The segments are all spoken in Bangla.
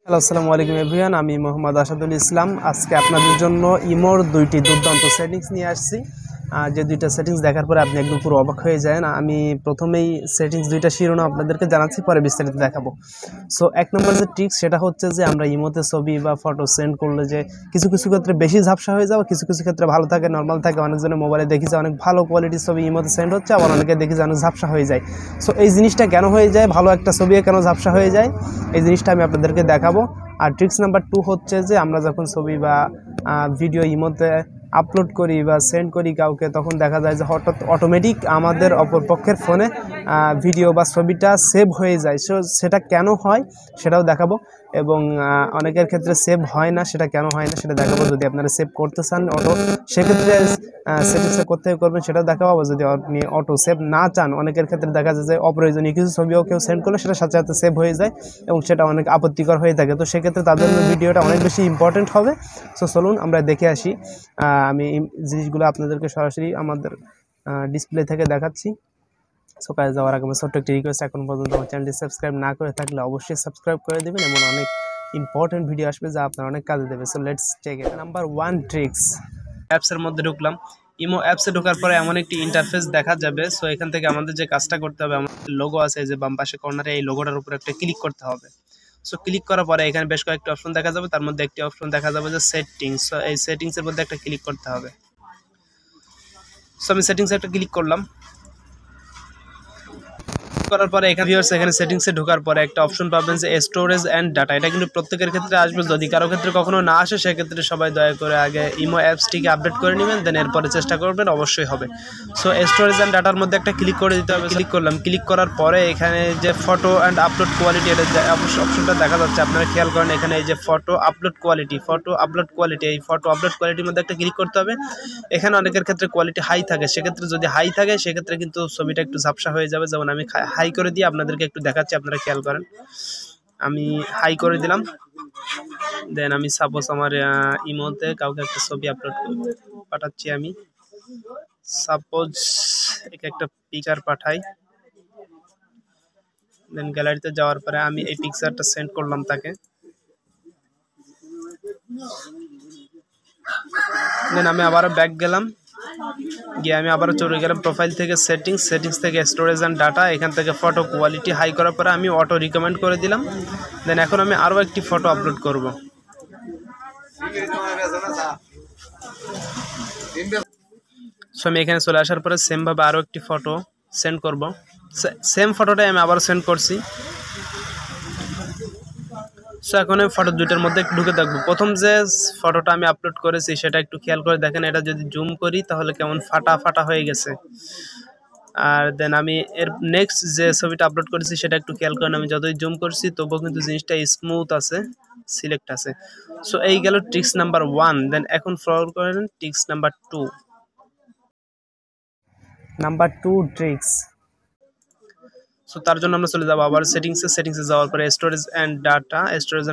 হ্যালো, আসসালামু আলাইকুম এভরিওয়ান। আমি মোহাম্মদ আশাদুল ইসলাম। আজকে আপনাদের জন্য ইমোর দুইটি দুর্দান্ত সেটিংস নিয়ে আসছি। যে দুইটা সেটিংস দেখার পরে আপনি একদম পুরো অবাক হয়ে যান। আমি প্রথমেই সেটিংস দুইটা শিরোনাম আপনাদেরকে জানাচ্ছি, পরে বিস্তারিত দেখাবো। সো এক নম্বর যে ট্রিক্স সেটা হচ্ছে যে আমরা ইমোতে ছবি বা ফটো সেন্ড করলে যে কিছু কিছু ক্ষেত্রে বেশি ঝাপসা হয়ে যাবে, কিছু কিছু ক্ষেত্রে ভালো থাকে, নর্মাল থাকে। অনেকজনের মোবাইলে দেখি যে অনেক ভালো কোয়ালিটির ছবি ইমোতে সেন্ড হচ্ছে, আবার অনেকে দেখি যে অনেক ঝাপসা হয়ে যায়। সো এই জিনিসটা কেন হয়ে যায়, ভালো একটা ছবিও কেন ঝাপসা হয়ে যায়, এই জিনিসটা আমি আপনাদেরকে দেখাবো। আর ট্রিক্স নাম্বার 2 হচ্ছে যে আমরা যখন ছবি বা ভিডিও ইমোতে আপলোড করি বা সেন্ড করি কাউকে, তখন দেখা যায় যে হঠাৎ অটোমেটিক আমাদের অপরপক্ষের ফোনে ভিডিও বা ছবিটা সেভ হয়ে যায়। সো সেটা কেন হয় সেটাও দেখাবো, এবং অনেকের ক্ষেত্রে সেভ হয় না, সেটা কেন হয় না সেটা দেখাবো। যদি আপনারা সেভ করতে চান অটো, সেক্ষেত্রে সেটিংসে কোথায় করবেন সেটাও দেখাবো। যদি আপনি অটো সেভ না চান, অনেকের ক্ষেত্রে দেখা যায় যে অপ্রয়োজনীয় কিছু ছবিও কেউ সেন্ড করলে সেটা সাথে সাথে সেভ হয়ে যায় এবং সেটা অনেক আপত্তিকর হয়ে থাকে। তো সেক্ষেত্রে তাদের জন্য ভিডিওটা অনেক বেশি ইম্পর্টেন্ট হবে। সো চলুন আমরা দেখে আসি। আমি জিনিসগুলো আপনাদেরকে সরাসরি আমাদের ডিসপ্লে থেকে দেখাচ্ছি। সো কাজে যাওয়ার আগে আমার ছোট্ট একটি রিকোয়েস্ট, এখন পর্যন্ত আমার চ্যানেলটি সাবস্ক্রাইব না করে থাকলে অবশ্যই সাবস্ক্রাইব করে দেবেন, এমন অনেক ইম্পর্টেন্ট ভিডিও আসবে যা আপনার অনেক কাজে দেবে। So let's check it. Number 1 tricks. অ্যাপসের মধ্যে ঢুকলাম। ইমো অ্যাপসে ঢোকার পরে এমন একটি ইন্টারফেস দেখা যাবে। সো এখান থেকে আমাদের যে কাজটা করতে হবে, আমাদের লোগো আছে যে বাম পাশে কর্নারে, এই লোগোটার উপর একটা ক্লিক করতে হবে। সো ক্লিক করার পরে এখানে বেশ কয়েকটি অপশন দেখা যাবে, তার মধ্যে একটি অপশন দেখা যাবে যে সেটিংস। সো এই সেটিংসের মধ্যে একটা ক্লিক করতে হবে। সো আমি সেটিংসে একটা ক্লিক করলাম। করার পরে এখানে সেটিংসে ঢোকার পরে একটা অপশন পাবেন যে স্টোরেজ অ্যান্ড ডাটা। এটা কিন্তু প্রত্যেকের ক্ষেত্রে আসবে, যদি কারো ক্ষেত্রে কখনো না আসে সেক্ষেত্রে সবাই দয়া করে আগে ইমো অ্যাপসটিকে আপডেট করে নেবেন, দেন এরপরে চেষ্টা করবেন, অবশ্যই হবে। সো স্টোরেজ অ্যান্ড ডাটার মধ্যে একটা ক্লিক করে দিতে হবে। ক্লিক করলাম। ক্লিক করার পরে এখানে যে ফটো অ্যান্ড আপলোড কোয়ালিটি, এটা অপশনটা দেখা যাচ্ছে, আপনারা খেয়াল করেন এখানে এই যে ফটো আপলোড কোয়ালিটি, এই ফটো আপলোড কোয়ালিটির মধ্যে একটা ক্লিক করতে হবে। এখানে অনেকের ক্ষেত্রে কোয়ালিটি হাই থাকে, সেক্ষেত্রে যদি হাই থাকে সেক্ষেত্রে কিন্তু ছবিটা একটু ঝাপসা হয়ে যাবে। যেমন আমি হাই করে দিয়ে আপনাদেরকে একটু দেখাচ্ছি, আপনারা খেয়াল করেন। আমি হাই করে দিলাম। দেন আমি সাপোজ আমার ইমোতে কাউকে একটা ছবি আপলোড পাঠাচ্ছি। আমি সাপোজ একে একটা পিকচার পাঠাই। দেন গ্যালারিতে যাওয়ার পরে আমি এই পিকচারটা সেন্ড করলাম তাকে। দেন আমি আবারও ব্যাক গেলাম, গিয়ে আমি আবারও চলে গেলাম প্রোফাইল থেকে সেটিংস থেকে স্টোরেজ অ্যান্ড ডাটা। এখান থেকে ফটো কোয়ালিটি হাই করার পরে আমি অটো রিকমেন্ড করে দিলাম। দেন এখন আমি আরও একটি ফটো আপলোড করব। সো আমি এখানে চলে আসার পরে সেমভাবে আরও একটি ফটো সেন্ড করব। সেম ফটোটাই আমি আবার সেন্ড করছি। সো এখন আমি ফটো দুইটার মধ্যে একটু ঢুকে দেখবো। প্রথম যে ফটোটা আমি আপলোড করেছি সেটা একটু খেয়াল করে দেখেন, এটা যদি জুম করি তাহলে কেমন ফাটা ফাটা হয়ে গেছে। আর দেন আমি এর নেক্সট যে ছবিটা আপলোড করেছি সেটা একটু খেয়াল করেন, আমি যতই জুম করছি তবুও কিন্তু জিনিসটা স্মুথ আছে, সিলেক্ট আছে। সো এই গেল ট্রিক্স নাম্বার 1। দেন এখন ফলো করেন tricks number 2। Number 2 tricks. So তার জন্য আমরা চলে যাবো আবার সেটিংসে যাওয়ার পরে স্টোরেজ অ্যান্ড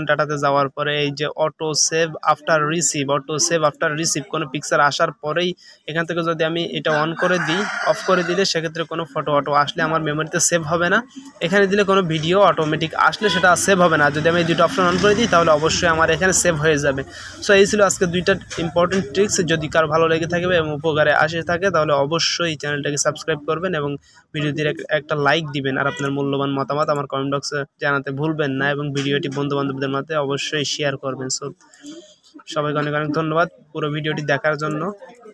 ডাটাতে যাওয়ার পরে এই যে অটো সেভ আফটার রিসিভ কোনো পিকচার আসার পরেই এখান থেকে যদি আমি এটা অন করে দিই, অফ করে দিলে সেক্ষেত্রে কোনো ফটো অটো আসলে আমার মেমোরিতে সেভ হবে না। এখানে দিলে কোনো ভিডিও অটোমেটিক আসলে সেটা সেভ হবে না। যদি আমি এই দুটো অপশন অন করে দিই তাহলে অবশ্যই আমার এখানে সেভ হয়ে যাবে। সো এই ছিল আজকে দুইটা ইম্পর্টেন্ট ট্রিক্স। যদি কারো ভালো লেগে থাকে এবং উপকারে আসে থাকে তাহলে অবশ্যই চ্যানেলটাকে সাবস্ক্রাইব করবেন এবং ভিডিওটির একটা লাইক দিবেন। আর আপনার মূল্যবান মতামত আমার কমেন্ট বক্সে জানাতে ভুলবেন না এবং ভিডিওটি বন্ধু বান্ধবদের মধ্যে অবশ্যই শেয়ার করবেন। সো সবাইকে অনেক অনেক ধন্যবাদ পুরো ভিডিওটি দেখার জন্য।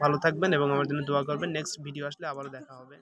ভালো থাকবেন এবং আমার জন্য দোয়া করবেন। নেক্সট ভিডিও আসলে আবারও দেখা হবে।